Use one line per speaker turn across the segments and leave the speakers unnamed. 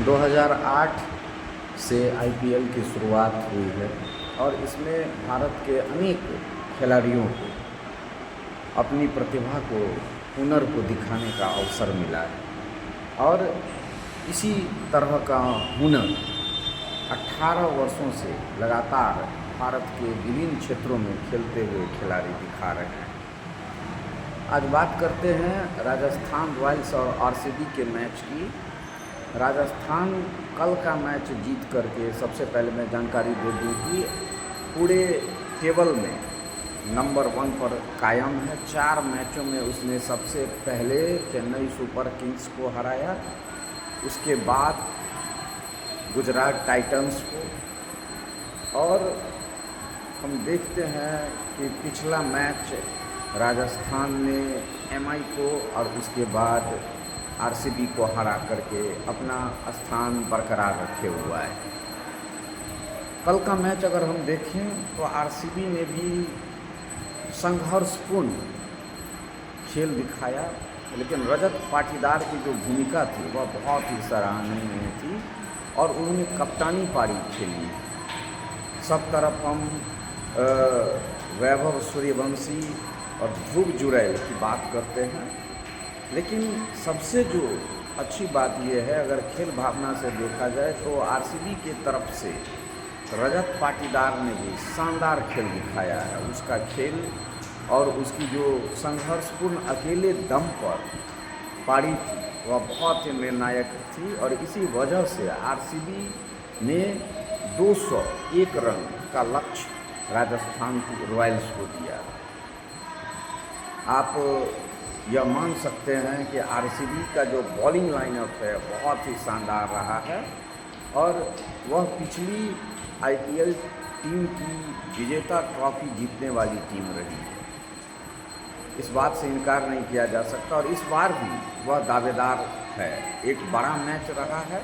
2008 से आईपीएल की शुरुआत हुई है और इसमें भारत के अनेक खिलाड़ियों को अपनी प्रतिभा को, हुनर को दिखाने का अवसर मिला है। और इसी तरह का हुनर 18 वर्षों से लगातार भारत के विभिन्न क्षेत्रों में खेलते हुए खिलाड़ी दिखा रहे हैं। आज बात करते हैं राजस्थान रॉयल्स और आरसीबी के मैच की। राजस्थान कल का मैच जीत करके सबसे पहले मैं जानकारी दे दूं कि पूरे टेबल में नंबर 1 पर कायम है। 4 मैचों में उसने सबसे पहले चेन्नई सुपर किंग्स को हराया, उसके बाद गुजरात टाइटंस को, और हम देखते हैं कि पिछला मैच राजस्थान ने एमआई को और उसके बाद आरसीबी को हरा करके अपना स्थान बरकरार रखे हुआ है। कल का मैच अगर हम देखें तो आरसीबी ने भी संघर्षपूर्ण खेल दिखाया, लेकिन रजत पाटीदार की जो भूमिका थी वह बहुत ही सराहनीय थी और उन्होंने कप्तानी पारी खेली। सब तरफ हम वैभव सूर्यवंशी और ध्रुव जुरैल की बात करते हैं, लेकिन सबसे जो अच्छी बात यह है, अगर खेल भावना से देखा जाए तो आरसीबी के तरफ से रजत पाटीदार ने भी शानदार खेल दिखाया है। उसका खेल और उसकी जो संघर्षपूर्ण अकेले दम पर पारी थी वह बहुत ही निर्णायक थी और इसी वजह से आरसीबी ने 201 रन का लक्ष्य राजस्थान रॉयल्स को दिया। आप यह मान सकते हैं कि आरसीबी का जो बॉलिंग लाइनअप है बहुत ही शानदार रहा है और वह पिछली आईपीएल टीम की विजेता ट्रॉफी जीतने वाली टीम रही है। इस बात से इनकार नहीं किया जा सकता और इस बार भी वह दावेदार है। एक बड़ा मैच रहा है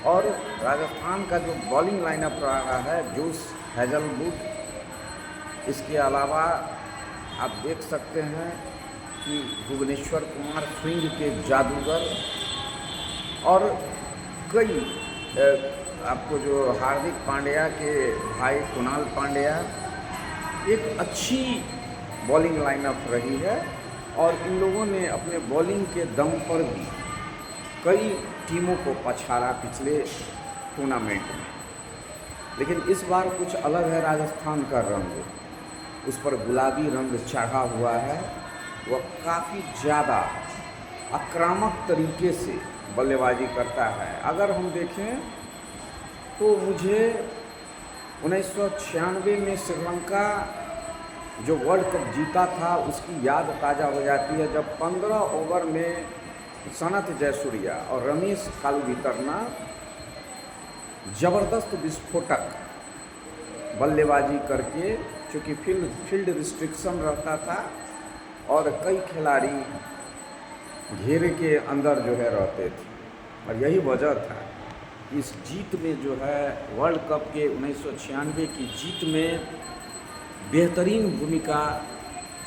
और राजस्थान का जो बॉलिंग लाइनअप रहा है, जोश हेजलवुड, इसके अलावा आप देख सकते हैं कि भुवनेश्वर कुमार स्विंग के जादूगर और कई आपको जो हार्दिक पांड्या के भाई कुणाल पांड्या, एक अच्छी बॉलिंग लाइनअप रही है और इन लोगों ने अपने बॉलिंग के दम पर भी कई टीमों को पछाड़ा पिछले टूर्नामेंट में। लेकिन इस बार कुछ अलग है राजस्थान का रंग, उस पर गुलाबी रंग चढ़ा हुआ है। वह काफ़ी ज़्यादा आक्रामक तरीके से बल्लेबाजी करता है। अगर हम देखें तो मुझे 1996 में श्रीलंका जो वर्ल्ड कप जीता था उसकी याद ताज़ा हो जाती है, जब 15 ओवर में सनत जयसूर्या और रमेश कालुवितरना ज़बरदस्त विस्फोटक बल्लेबाजी करके, चूँकि फील्ड रिस्ट्रिक्शन रहता था और कई खिलाड़ी घेरे के अंदर जो है रहते थे, और यही वजह था इस जीत में जो है वर्ल्ड कप के 1996 की जीत में बेहतरीन भूमिका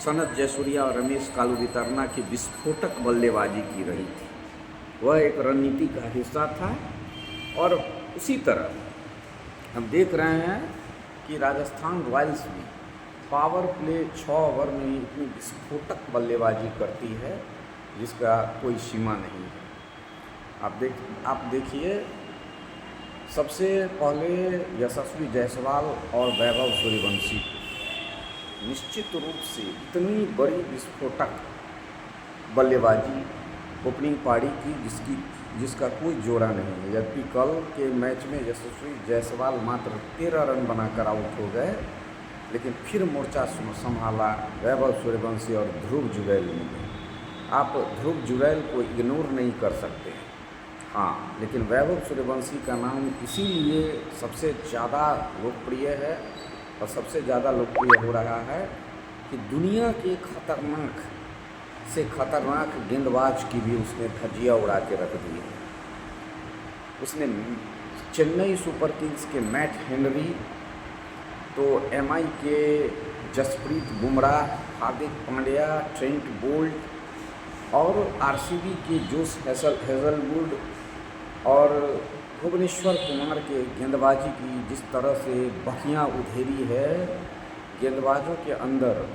सनत जयसूर्या और रमेश कालुवितरना की विस्फोटक बल्लेबाजी की रही थी। वह एक रणनीति का हिस्सा था और उसी तरह हम देख रहे हैं कि राजस्थान रॉयल्स भी पावर प्ले 6 ओवर में ही इतनी विस्फोटक बल्लेबाजी करती है जिसका कोई सीमा नहीं है। आप देखिए, सबसे पहले यशस्वी जायसवाल और वैभव सूर्यवंशी निश्चित रूप से इतनी बड़ी विस्फोटक बल्लेबाजी ओपनिंग पारी की जिसका कोई जोड़ा नहीं है। जबकि कल के मैच में यशस्वी जायसवाल मात्र 13 रन बनाकर आउट हो गए, लेकिन फिर मोर्चा संभाला वैभव सूर्यवंशी और ध्रुव जुरैल ने। आप ध्रुव जुरैल को इग्नोर नहीं कर सकते, हाँ, लेकिन वैभव सूर्यवंशी का नाम इसीलिए सबसे ज़्यादा लोकप्रिय है और सबसे ज़्यादा लोकप्रिय हो रहा है कि दुनिया के खतरनाक से खतरनाक गेंदबाज की भी उसने धज्जियाँ उड़ा के रख दी है। उसने चेन्नई सुपर किंग्स के मैट हेनरी, तो एमआई के जसप्रीत बुमराह, हार्दिक पांड्या, ट्रेंट बोल्ट और आरसीबी के जोश हेजलवुड और भुवनेश्वर कुमार के गेंदबाजी की जिस तरह से बखियाँ उधेरी है, गेंदबाजों के अंदर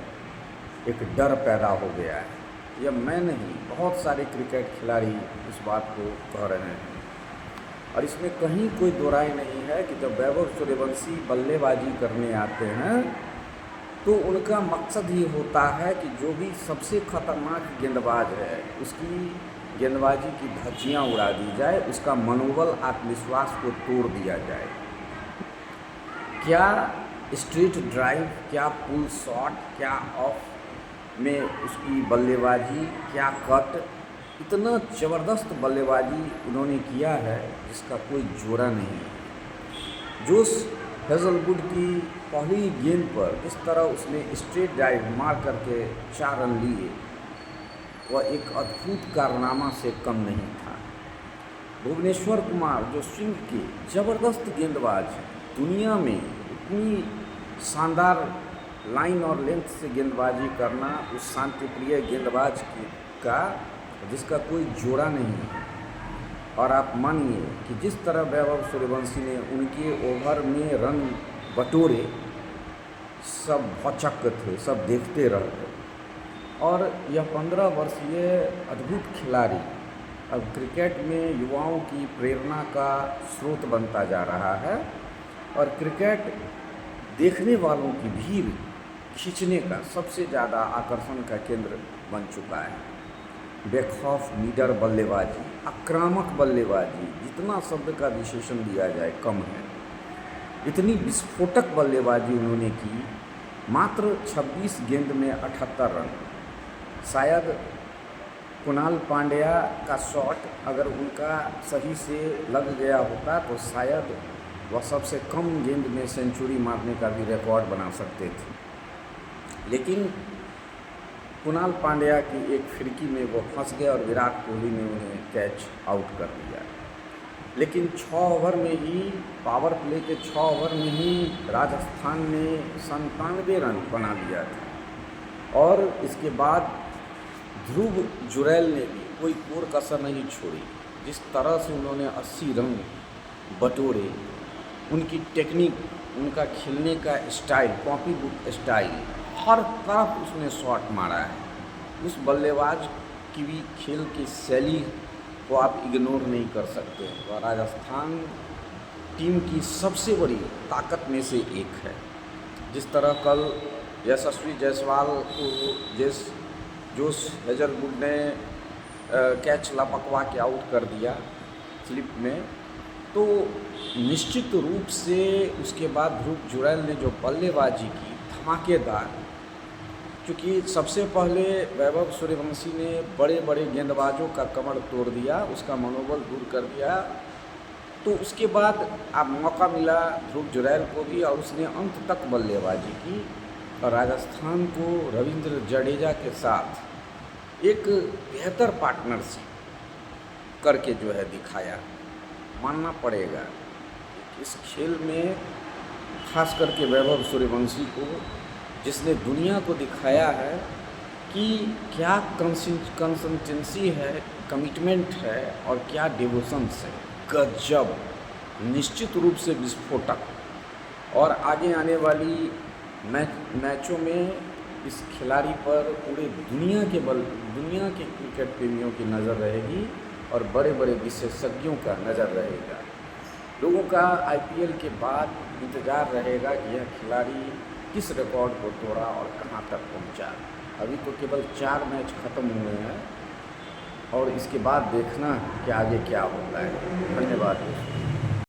एक डर पैदा हो गया है। यह मैं नहीं, बहुत सारे क्रिकेट खिलाड़ी इस बात को कह रहे हैं और इसमें कहीं कोई दो राय नहीं है कि जब वैभव सूर्यवंशी बल्लेबाजी करने आते हैं तो उनका मकसद ही होता है कि जो भी सबसे खतरनाक गेंदबाज है उसकी गेंदबाजी की धज्जियाँ उड़ा दी जाए, उसका मनोबल आत्मविश्वास को तोड़ दिया जाए। क्या स्ट्रेट ड्राइव, क्या पुल शॉट, क्या ऑफ में उसकी बल्लेबाजी, क्या कट, इतना ज़बरदस्त बल्लेबाजी उन्होंने किया है जिसका कोई जोड़ा नहीं है। जोश हेज़लवुड की पहली गेंद पर जिस तरह उसने स्ट्रेट ड्राइव मार करके 4 रन लिए, वह एक अद्भुत कारनामा से कम नहीं था। भुवनेश्वर कुमार जो स्विंग के ज़बरदस्त गेंदबाज हैं, दुनिया में इतनी शानदार लाइन और लेंथ से गेंदबाजी करना उस शांतिप्रिय गेंदबाज का जिसका कोई जोड़ा नहीं है। और आप मानिए कि जिस तरह वैभव सूर्यवंशी ने उनके ओवर में रन बटोरे, सब भौचक्क थे, सब देखते रह गए। और यह 15 वर्षीय अद्भुत खिलाड़ी अब क्रिकेट में युवाओं की प्रेरणा का स्रोत बनता जा रहा है और क्रिकेट देखने वालों की भीड़ खींचने का सबसे ज़्यादा आकर्षण का केंद्र बन चुका है। बेखौफ निडर बल्लेबाजी, आक्रामक बल्लेबाजी, जितना शब्द का विशेषण दिया जाए कम है। इतनी विस्फोटक बल्लेबाजी उन्होंने की, मात्र 26 गेंद में 78 रन। शायद कुणाल पांड्या का शॉट अगर उनका सही से लग गया होता तो शायद वह सबसे कम गेंद में सेंचुरी मारने का भी रिकॉर्ड बना सकते थे, लेकिन कुणाल पांड्या की एक फिरकी में वो फंस गए और विराट कोहली ने उन्हें कैच आउट कर दिया। लेकिन 6 ओवर में ही, पावर प्ले के 6 ओवर में ही राजस्थान ने 97 रन बना दिया था और इसके बाद ध्रुव जुरैल ने भी कोई कोर कसर नहीं छोड़ी। जिस तरह से उन्होंने 80 रन बटोरे, उनकी टेक्निक, उनका खेलने का स्टाइल, कॉपी बुक स्टाइल, हर तरफ उसने शॉट मारा है। उस बल्लेबाज की भी खेल की शैली को आप इग्नोर नहीं कर सकते। वह राजस्थान टीम की सबसे बड़ी ताकत में से एक है। जिस तरह कल यशस्वी जायसवाल को जोश हेज़लवुड ने कैच लपकवा के आउट कर दिया स्लिप में, तो निश्चित रूप से उसके बाद ध्रुव जुरैल ने जो बल्लेबाजी की धमाकेदार, क्योंकि सबसे पहले वैभव सूर्यवंशी ने बड़े बड़े गेंदबाजों का कमर तोड़ दिया, उसका मनोबल दूर कर दिया, तो उसके बाद अब मौका मिला ध्रुव जुरैल को भी और उसने अंत तक बल्लेबाजी की और राजस्थान को रविंद्र जडेजा के साथ एक बेहतर पार्टनरशिप करके जो है दिखाया। मानना पड़ेगा इस खेल में खास करके वैभव सूर्यवंशी को, जिसने दुनिया को दिखाया है कि क्या कंसिस्टेंसी है, कमिटमेंट है और क्या डिवोशंस है। गजब, निश्चित रूप से विस्फोटक। और आगे आने वाली मैचों में इस खिलाड़ी पर पूरे दुनिया के क्रिकेट प्रेमियों की नज़र रहेगी और बड़े बड़े विशेषज्ञों का नज़र रहेगा। लोगों का IPL के बाद इंतज़ार रहेगा कि यह खिलाड़ी किस रिकॉर्ड को तोड़ा और कहां तक पहुंचा। अभी तो केवल 4 मैच ख़त्म हुए हैं और इसके बाद देखना कि आगे क्या होता है। धन्यवाद।